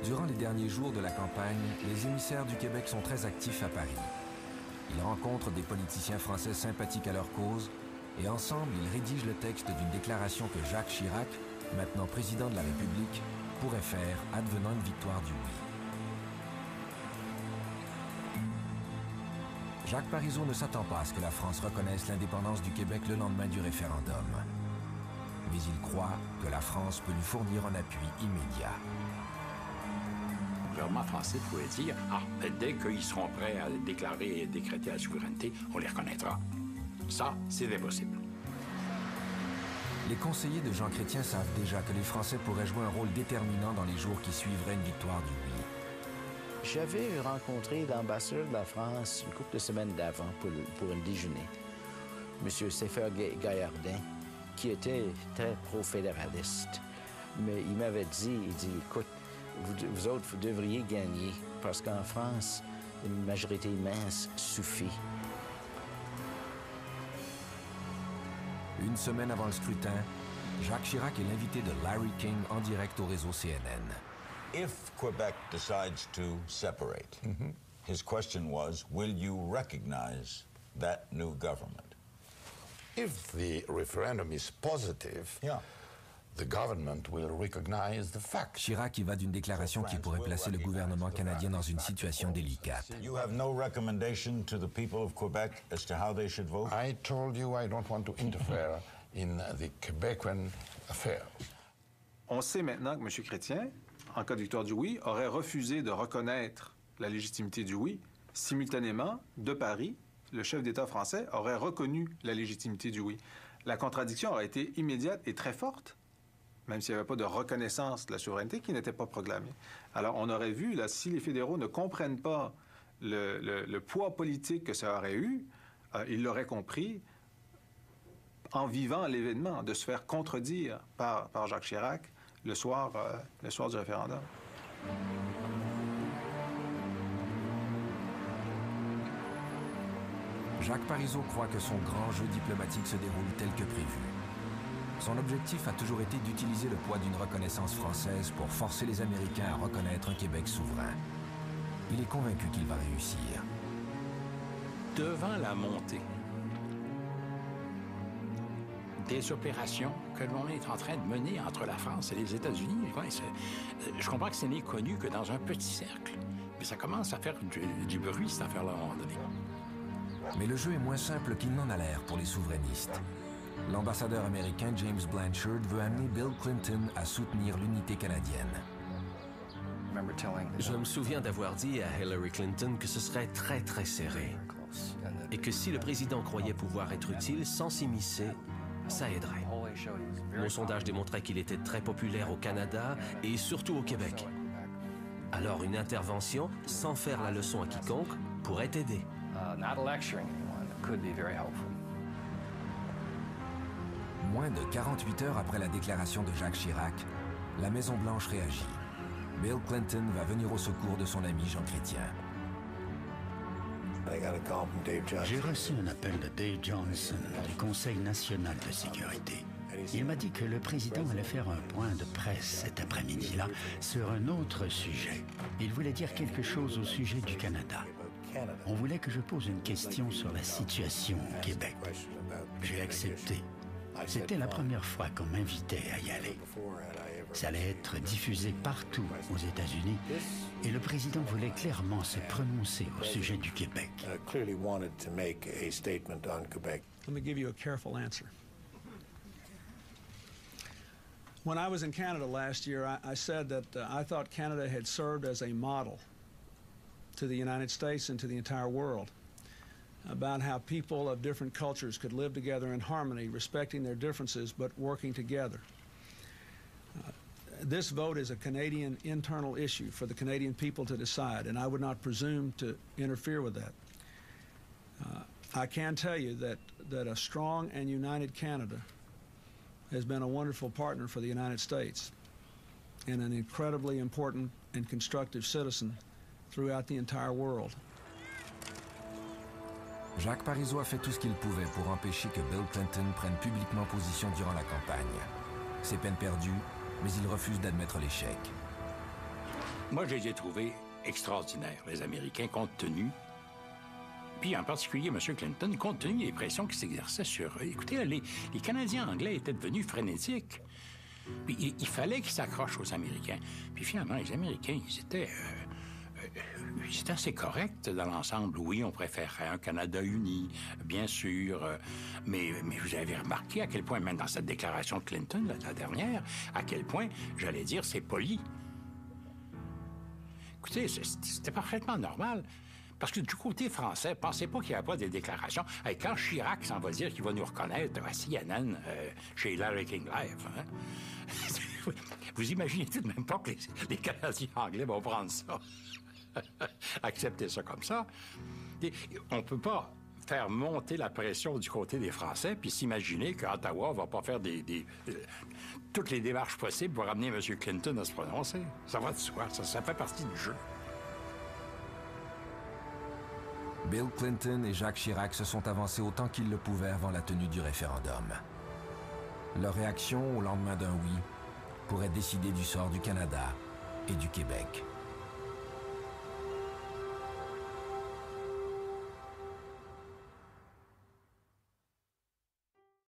Durant les derniers jours de la campagne, les émissaires du Québec sont très actifs à Paris. Ils rencontrent des politiciens français sympathiques à leur cause et ensemble, ils rédigent le texte d'une déclaration que Jacques Chirac, maintenant président de la République, pourrait faire advenant une victoire du oui. Jacques Parizeau ne s'attend pas à ce que la France reconnaisse l'indépendance du Québec le lendemain du référendum. Mais il croit que la France peut lui fournir un appui immédiat. Le gouvernement français pourrait dire « Ah, dès qu'ils seront prêts à déclarer et décréter la souveraineté, on les reconnaîtra. » Ça, c'est impossible. Les conseillers de Jean Chrétien savent déjà que les Français pourraient jouer un rôle déterminant dans les jours qui suivraient une victoire du oui. J'avais rencontré l'ambassadeur de la France une couple de semaines d'avant pour un déjeuner, M. Stéphane Gaillardin, qui était très pro-fédéraliste. Mais il m'avait dit, écoute, vous autres, vous devriez gagner, parce qu'en France, une majorité immense suffit. Une semaine avant le scrutin, Jacques Chirac est l'invité de Larry King en direct au réseau CNN. If Quebec decides to separate, his question was, will you recognize that new government? If the referendum is positive, the government will recognize the fact. Chirac y va d'une déclaration qui pourrait placer le gouvernement canadien dans une situation délicate. You have no recommendation to the people of Quebec as to how they should vote? I told you I don't want to interfere in the Quebecois affairs. On sait maintenant que M. Chrétien, en cas de victoire du oui, aurait refusé de reconnaître la légitimité du oui. Simultanément, de Paris, le chef d'État français aurait reconnu la légitimité du oui. La contradiction aurait été immédiate et très forte, même s'il n'y avait pas de reconnaissance de la souveraineté qui n'était pas proclamée. Alors, on aurait vu, là, si les fédéraux ne comprennent pas le poids politique que ça aurait eu, ils l'auraient compris en vivant l'événement, de se faire contredire par Jacques Chirac le soir du référendum. Jacques Parizeau croit que son grand jeu diplomatique se déroule tel que prévu. Son objectif a toujours été d'utiliser le poids d'une reconnaissance française pour forcer les Américains à reconnaître un Québec souverain. Il est convaincu qu'il va réussir. Devant la montée des opérations que l'on est en train de mener entre la France et les États-Unis, je comprends que ce n'est connu que dans un petit cercle. Mais ça commence à faire du bruit, cette affaire-là, à un moment donné. Mais le jeu est moins simple qu'il n'en a l'air pour les souverainistes. L'ambassadeur américain James Blanchard veut amener Bill Clinton à soutenir l'unité canadienne. Je me souviens d'avoir dit à Hillary Clinton que ce serait très, très serré. Et que si le président croyait pouvoir être utile sans s'immiscer, ça aiderait. Mon sondage démontrait qu'il était très populaire au Canada et surtout au Québec. Alors une intervention, sans faire la leçon à quiconque, pourrait aider. Moins de 48 heures après la déclaration de Jacques Chirac, la Maison-Blanche réagit. Bill Clinton va venir au secours de son ami Jean Chrétien. J'ai reçu un appel de Dave Johnson du Conseil national de sécurité. Il m'a dit que le président allait faire un point de presse cet après-midi-là sur un autre sujet. Il voulait dire quelque chose au sujet du Canada. On voulait que je pose une question sur la situation au Québec. J'ai accepté. C'était la première fois qu'on m'invitait à y aller. Ça allait être diffusé partout aux États-Unis et le président voulait clairement se prononcer au sujet du Québec. Let me give you a careful answer. When I was in Canada last year, I said that I thought Canada had served as a model to the United States and to the entire world about how people of different cultures could live together in harmony, respecting their differences, but working together. This vote is a Canadian internal issue for the Canadian people to decide, and I would not presume to interfere with that. I can tell you that a strong and united Canada has been a wonderful partner for the United States and an incredibly important and constructive citizen throughout the entire world. Jacques Parizeau a fait tout ce qu'il pouvait pour empêcher que Bill Clinton prenne publiquement position durant la campagne. C'est peine perdue, mais il refuse d'admettre l'échec. Moi, je les ai trouvés extraordinaires, les Américains, compte tenu, puis en particulier M. Clinton, compte tenu des pressions qui s'exerçaient sur eux. Écoutez, les Canadiens anglais étaient devenus frénétiques. Puis il fallait qu'ils s'accrochent aux Américains. Puis finalement, les Américains, ils étaient assez corrects dans l'ensemble. Oui, on préférerait un Canada uni, bien sûr. Mais vous avez remarqué à quel point, même dans cette déclaration de Clinton, la dernière, à quel point, j'allais dire, c'est poli. Écoutez, c'était parfaitement normal. Parce que du côté français, pensez pas qu'il n'y a pas des déclarations. Hey, quand Chirac s'en va dire qu'il va nous reconnaître à CNN, chez Larry King Live, hein? Vous imaginez tout de même pas que les Canadiens anglais vont prendre ça. Accepter ça comme ça. Et on peut pas faire monter la pression du côté des Français puis s'imaginer qu'Ottawa va pas faire toutes les démarches possibles pour amener M. Clinton à se prononcer. Ça va de soi. Ça fait partie du jeu. Bill Clinton et Jacques Chirac se sont avancés autant qu'ils le pouvaient avant la tenue du référendum. Leur réaction au lendemain d'un oui pourrait décider du sort du Canada et du Québec.